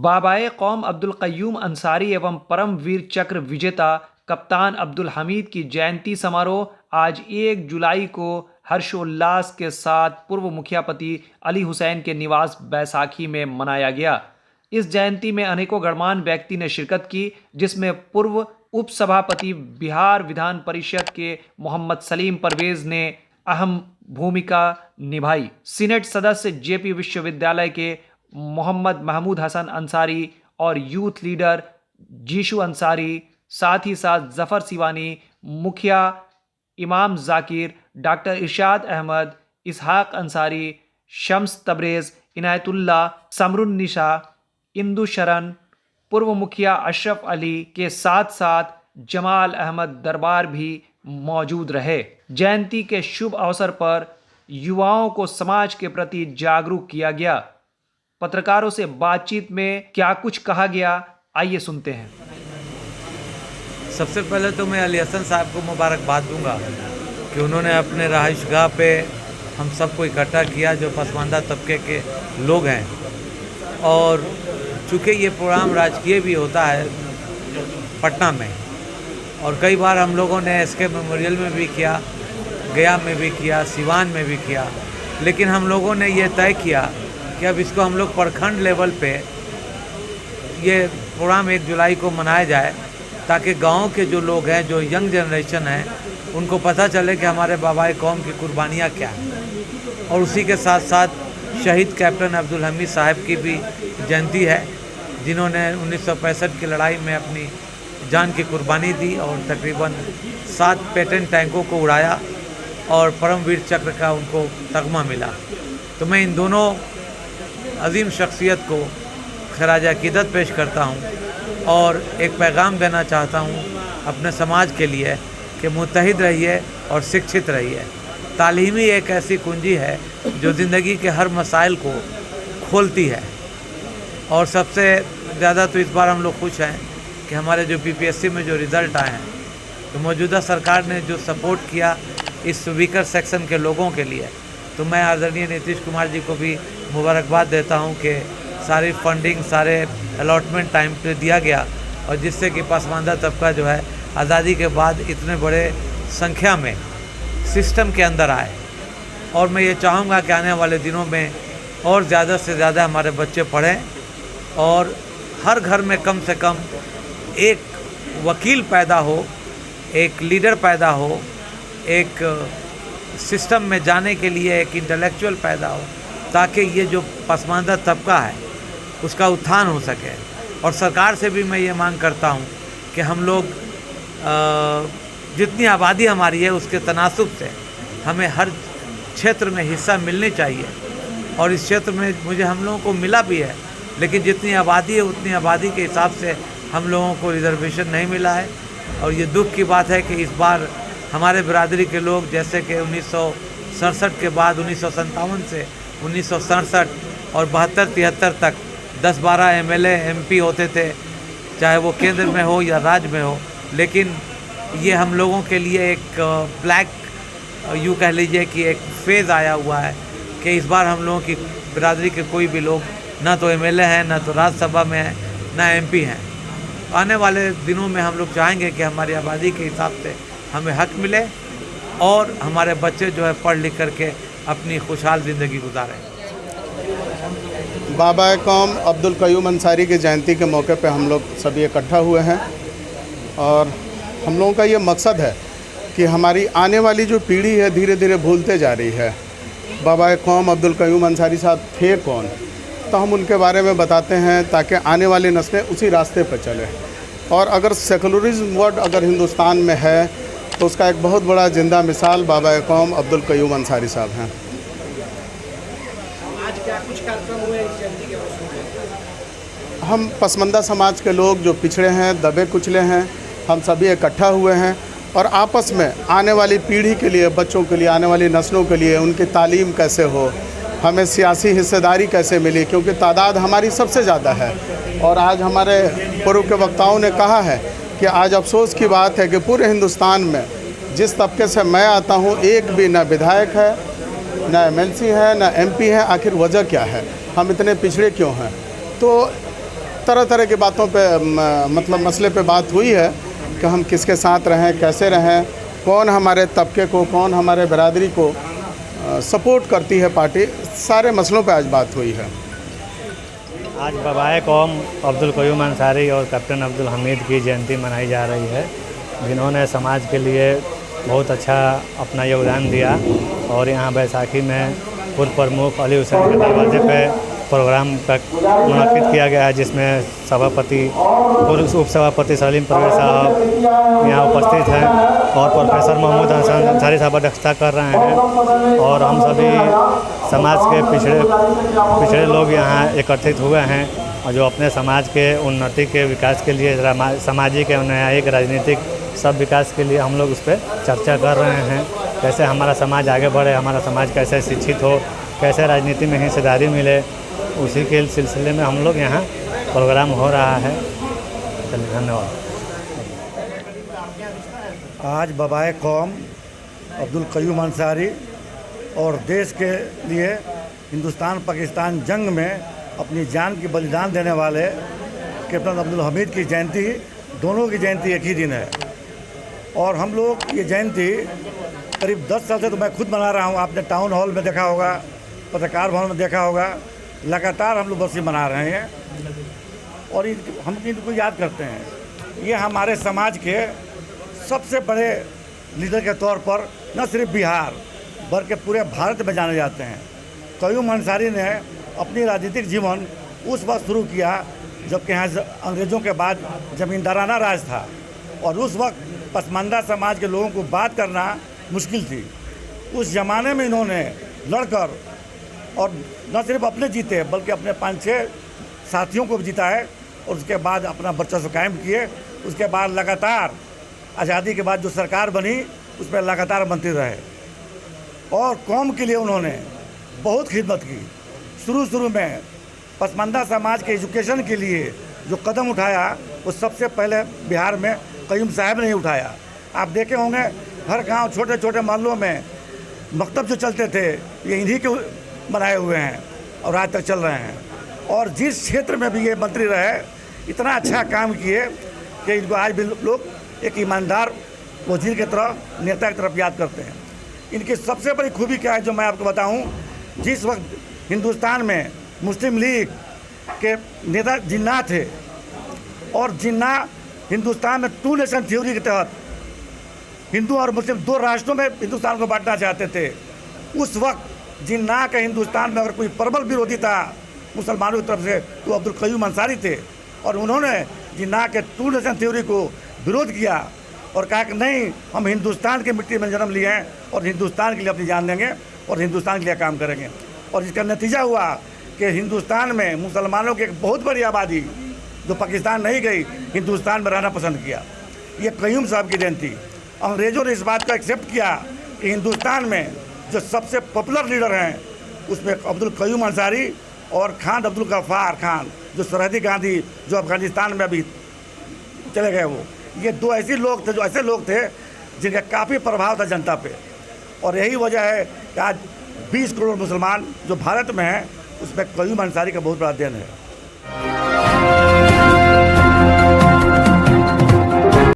बाबाए कौम अब्दुल क़य्यूम अंसारी एवं परम वीर चक्र विजेता कप्तान अब्दुल हमीद की जयंती समारोह आज 1 जुलाई को हर्षोल्लास के साथ पूर्व मुखियापति अली हुसैन के निवास बैसाखी में मनाया गया। इस जयंती में अनेकों गणमान्य व्यक्ति ने शिरकत की, जिसमें पूर्व उपसभापति बिहार विधान परिषद के मोहम्मद सलीम परवेज ने अहम भूमिका निभाई। सीनेट सदस्य जेपी विश्वविद्यालय के मोहम्मद महमूद हसन अंसारी और यूथ लीडर जीशु अंसारी, साथ ही साथ जफर सिवानी, मुखिया इमाम जाकिर, डॉक्टर इरशाद अहमद, इसहाक अंसारी, शम्स तबरेज, इनायतुल्ला, समरुन्निशा, इंदु शरण, पूर्व मुखिया अशरफ अली के साथ साथ जमाल अहमद दरबार भी मौजूद रहे। जयंती के शुभ अवसर पर युवाओं को समाज के प्रति जागरूक किया गया। पत्रकारों से बातचीत में क्या कुछ कहा गया, आइए सुनते हैं। सबसे पहले तो मैं अली हसन साहब को मुबारकबाद दूंगा कि उन्होंने अपने रहाइशगाह पे हम सबको इकट्ठा किया जो पसमानदा तबके के लोग हैं। और चूँकि ये प्रोग्राम राजकीय भी होता है पटना में, और कई बार हम लोगों ने एसके मेमोरियल में भी किया, गया में भी किया, सिवान में भी किया, लेकिन हम लोगों ने ये तय किया कि अब इसको हम लोग प्रखंड लेवल पे ये प्रोग्राम 1 जुलाई को मनाया जाए, ताकि गांव के जो लोग हैं, जो यंग जनरेशन है, उनको पता चले कि हमारे बाबाए कौम की कुर्बानियाँ क्या हैं। और उसी के साथ साथ शहीद कैप्टन अब्दुल हमीद साहब की भी जयंती है, जिन्होंने 1965 की लड़ाई में अपनी जान की कुर्बानी दी और तकरीबन 7 पेटेंट टैंकों को उड़ाया और परमवीर चक्र का उनको तगमा मिला। तो मैं इन दोनों अजीम शख्सियत को खराज अकीदत पेश करता हूँ और एक पैगाम देना चाहता हूँ अपने समाज के लिए कि मुत्तहिद रहिए और शिक्षित रहिए। तालीमी एक ऐसी कुंजी है जो ज़िंदगी के हर मसाइल को खोलती है। और सबसे ज़्यादा तो इस बार हम लोग खुश हैं कि हमारे जो पीपीएससी में जो रिज़ल्ट आए हैं, तो मौजूदा सरकार ने जो सपोर्ट किया इस वीकर सेक्शन के लोगों के लिए, तो मैं आदरणीय नीतीश कुमार जी को भी मुबारकबाद देता हूं कि सारी फंडिंग, सारे अलॉटमेंट टाइम पे दिया गया, और जिससे कि पसमानदा तबका जो है आज़ादी के बाद इतने बड़े संख्या में सिस्टम के अंदर आए। और मैं ये चाहूँगा कि आने वाले दिनों में और ज़्यादा से ज़्यादा हमारे बच्चे पढ़ें और हर घर में कम से कम एक वकील पैदा हो, एक लीडर पैदा हो, एक सिस्टम में जाने के लिए एक इंटेलेक्चुअल पैदा हो, ताकि ये जो पसमानदा तबका है उसका उत्थान हो सके। और सरकार से भी मैं ये मांग करता हूँ कि हम लोग जितनी आबादी हमारी है उसके तनासुब से हमें हर क्षेत्र में हिस्सा मिलनी चाहिए। और इस क्षेत्र में मुझे हम लोगों को मिला भी है, लेकिन जितनी आबादी है उतनी आबादी के हिसाब से हम लोगों को रिजर्वेशन नहीं मिला है। और ये दुख की बात है कि इस बार हमारे बिरादरी के लोग, जैसे कि 1967 के बाद 1957 से 1967 और 72-73 तक 10-12 एमएलए एमपी होते थे, चाहे वो केंद्र में हो या राज्य में हो, लेकिन ये हम लोगों के लिए एक ब्लैक, यूँ कह लीजिए कि एक फेज़ आया हुआ है कि इस बार हम लोगों की बिरादरी के कोई भी लोग ना तो एमएलए हैं, ना तो राज्यसभा में हैं, ना एमपी हैं। आने वाले दिनों में हम लोग चाहेंगे कि हमारी आबादी के हिसाब से हमें हक मिले और हमारे बच्चे जो है पढ़ लिख करके अपनी खुशहाल ज़िंदगी गुजारें। बाबाए कौम अब्दुल क़य्यूम अंसारी की जयंती के मौके पे हम लोग सभी इकट्ठा हुए हैं, और हम लोगों का ये मकसद है कि हमारी आने वाली जो पीढ़ी है धीरे धीरे भूलते जा रही है बाबाए कौम अब्दुल क़य्यूम अंसारी साहब थे कौन, तो हम उनके बारे में बताते हैं ताकि आने वाली नस्लें उसी रास्ते पर चलें। और अगर सेकुलरिज्म वर्ड अगर हिंदुस्तान में है तो उसका एक बहुत बड़ा जिंदा मिसाल बाबाए कौम अब्दुल क़य्यूम अंसारी साहब हैं। आज क्या कुछ कार्यक्रम हुए इस जयंती के अवसर? हम पसमानदा समाज के लोग जो पिछड़े हैं, दबे कुचले हैं, हम सभी इकट्ठा हुए हैं और आपस में आने वाली पीढ़ी के लिए, बच्चों के लिए, आने वाली नस्लों के लिए उनकी तालीम कैसे हो, हमें सियासी हिस्सेदारी कैसे मिली, क्योंकि तादाद हमारी सबसे ज़्यादा है। और आज हमारे पूर्व के वक्ताओं ने कहा है कि आज अफसोस की बात है कि पूरे हिंदुस्तान में जिस तबके से मैं आता हूँ एक भी न विधायक है, न एमएलसी है, न एमपी है। आखिर वजह क्या है, हम इतने पिछड़े क्यों हैं? तो तरह तरह की बातों पे मतलब मसले पे बात हुई है कि हम किसके साथ रहें, कैसे रहें, कौन हमारे तबके को, कौन हमारे बरादरी को सपोर्ट करती है पार्टी, सारे मसलों पे आज बात हुई है। आज बाबाए कौम अब्दुल कयूम अंसारी और कैप्टन अब्दुल हमीद की जयंती मनाई जा रही है, जिन्होंने समाज के लिए बहुत अच्छा अपना योगदान दिया। और यहाँ बैसाखी में पूर्व प्रमुख अली हुसैन के दरवाजे पे प्रोग्राम का मुनक़िद किया गया है, जिसमें सभापति पूर्व उप सभापति सलीम परवेज़ साहब यहाँ उपस्थित हैं और प्रोफेसर मोहम्मद हसन अंसारी साहब अध्यक्षता कर रहे हैं। और हम सभी समाज के पिछड़े लोग यहाँ एकत्रित हुए हैं और जो अपने समाज के उन्नति के विकास के लिए, सामाजिक एवं न्यायिक राजनीतिक सब विकास के लिए हम लोग उस पर चर्चा कर रहे हैं। कैसे हमारा समाज आगे बढ़े, हमारा समाज कैसे शिक्षित हो, कैसे राजनीति में हिस्सेदारी मिले, उसी के सिलसिले में हम लोग यहाँ प्रोग्राम हो रहा है। चलिए, धन्यवाद। आज बाबाए कौम अब्दुल कयूम अंसारी और देश के लिए हिंदुस्तान पाकिस्तान जंग में अपनी जान की बलिदान देने वाले कैप्टन अब्दुल हमीद की जयंती, दोनों की जयंती एक ही दिन है। और हम लोग ये जयंती करीब 10 साल से तो मैं खुद मना रहा हूँ। आपने टाउन हॉल में देखा होगा, पत्रकार भवन में देखा होगा, लगातार हम लोग बरसी मना रहे हैं और हम इनको याद करते हैं। ये हमारे समाज के सबसे बड़े लीडर के तौर पर न सिर्फ बिहार बल्कि पूरे भारत में जाने जाते हैं। कयूम अंसारी ने अपनी राजनीतिक जीवन उस वक्त शुरू किया जबकि यहाँ अंग्रेज़ों के बाद ज़मींदाराना राज था और उस वक्त पसमानदा समाज के लोगों को बात करना मुश्किल थी। उस ज़माने में इन्होंने लड़कर और न सिर्फ अपने जीते बल्कि अपने 5-6 साथियों को भी जिताए और उसके बाद अपना वर्चस्व कायम किए। उसके बाद लगातार आज़ादी के बाद जो सरकार बनी उसमें लगातार मंत्री रहे और कौम के लिए उन्होंने बहुत खिदमत की। शुरू में पसमानदा समाज के एजुकेशन के लिए जो कदम उठाया वो सबसे पहले बिहार में कयूम साहब ने ही उठाया। आप देखे होंगे हर गांव, छोटे छोटे मोहल्लों में मकतब जो चलते थे ये इन्हीं के बनाए हुए हैं और आज तक चल रहे हैं। और जिस क्षेत्र में भी ये मंत्री रहे इतना अच्छा काम किए कि इनको आज भी लोग एक ईमानदार वजीर की तरह, नेता की तरफ याद करते हैं। इनकी सबसे बड़ी खूबी क्या है जो मैं आपको बताऊं, जिस वक्त हिंदुस्तान में मुस्लिम लीग के नेता जिन्ना थे और जिन्ना हिंदुस्तान में 2 नेशन थ्योरी के तहत हिंदू और मुस्लिम 2 राष्ट्रों में हिंदुस्तान को बांटना चाहते थे, उस वक्त जिन्ना का हिंदुस्तान में अगर कोई प्रबल विरोधी था मुसलमानों की तरफ से तो अब्दुल कयूम अंसारी थे। और उन्होंने जिन्ना के 2 नेशन थ्योरी को विरोध किया और कहा कि नहीं, हम हिंदुस्तान की मिट्टी में जन्म लिए हैं और हिंदुस्तान के लिए अपनी जान देंगे और हिंदुस्तान के लिए काम करेंगे। और इसका नतीजा हुआ कि हिंदुस्तान में मुसलमानों की एक बहुत बड़ी आबादी जो पाकिस्तान नहीं गई, हिंदुस्तान में रहना पसंद किया। ये कयूम साहब की जयंती। अंग्रेज़ों ने इस बात को एक्सेप्ट किया कि हिंदुस्तान में जो सबसे पॉपुलर लीडर हैं उसमें अब्दुल कयूम अंसारी और खान अब्दुल गफ्फार खान, जो सरहदी गांधी जो अफ़गानिस्तान में अभी चले गए, वो ये 2 ऐसे लोग थे, जो ऐसे लोग थे जिनका काफ़ी प्रभाव था जनता पे। और यही वजह है कि आज 20 करोड़ मुसलमान जो भारत में हैं उसमें कयूम अंसारी का बहुत बड़ा देन है।